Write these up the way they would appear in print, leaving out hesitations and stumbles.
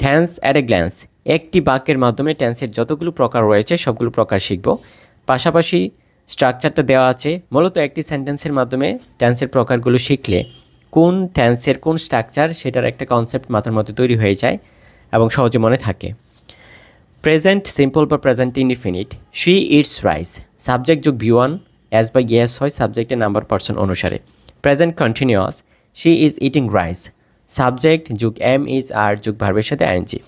Tense at a glance, একটি বাক্যের মাধ্যমে টেন্সের যতগুলো প্রকার রয়েছে সবগুলো প্রকার শিখব। পাশাপাশি স্ট্রাকচারটা দেওয়া আছে। মূলত একটি সেন্টেন্সের মাধ্যমে টেন্সের প্রকারগুলো শিখলে কোন টেন্সের কোন স্ট্রাকচার সেটার একটা কনসেপ্ট মাথার মধ্যে তৈরি হয়ে যায় এবং সহজে মনে থাকে। প্রেজেন্ট সিম্পল বা present indefinite, she eats rice, subject যোগ V1 অ্যাজ বা ইয়েস হয় সাবজেক্টের নাম্বার পার্সন অনুসারে। Present continuous, she is eating rice, subject যোগ এম ইজ আর যোগ ভার্বের সাথে ING.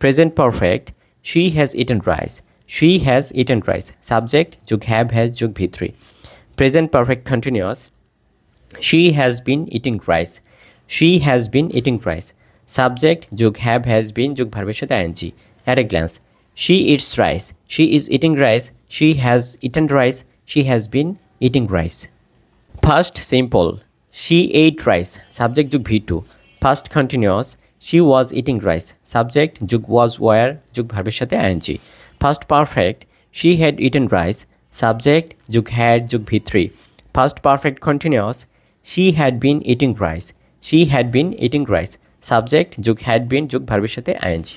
Present perfect, she has eaten rice, she has eaten rice, subject যোগ হ্যাভ হ্যাজ যোগ V3। Present perfect continuous, she has been eating rice, she has been eating rice, subject যোগ have has been যোগ ভার্বের সাথে ING. At a glance, she eats rice, she is eating rice, she has eaten rice, she has been eating rice. Past simple, she ate rice, subject যোগ V2. Past continuous, she was eating rice, subject যোগ was were যোগ ভার্বের সাথে ing. Past perfect, she had eaten rice, subject যোগ had যোগ V3. Past perfect continuous, she had been eating rice, she had been eating rice, subject যোগ had been যোগ ভার্বের সাথে ing.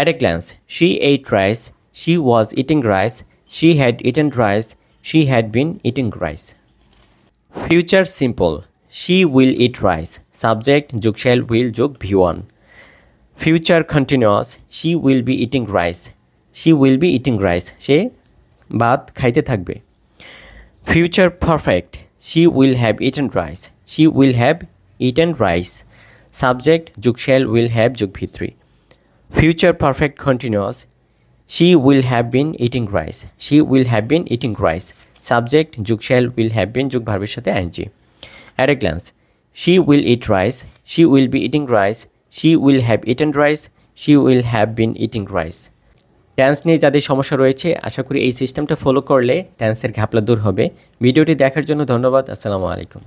At a glance, she ate rice, she was eating rice, she had eaten rice, she had been eating rice. Future simple, she will eat rice, subject যোগ shall will যোগ V1. Future continuous, she will be eating rice, she will be eating rice, সে ভাত খাইতে থাকবে। Future perfect, she will have eaten rice, she will have eaten rice, subject যোগ shall will have যোগ V3. Future perfect continuous, she will have been eating rice, she will have been eating rice, subject যোগ shall will have been যোগ ভার্বের সাথে ing. At a glance, she will eat rice, she will be eating rice, she will have eaten rice, she will have been eating rice. Tense নিয়ে যাদের সমস্যা রয়েছে আশা করি এই সিস্টেমটা ফলো করলে টেন্সের ঘাপলা দূর হবে। ভিডিওটি দেখার জন্য ধন্যবাদ। আসসালামু আলাইকুম।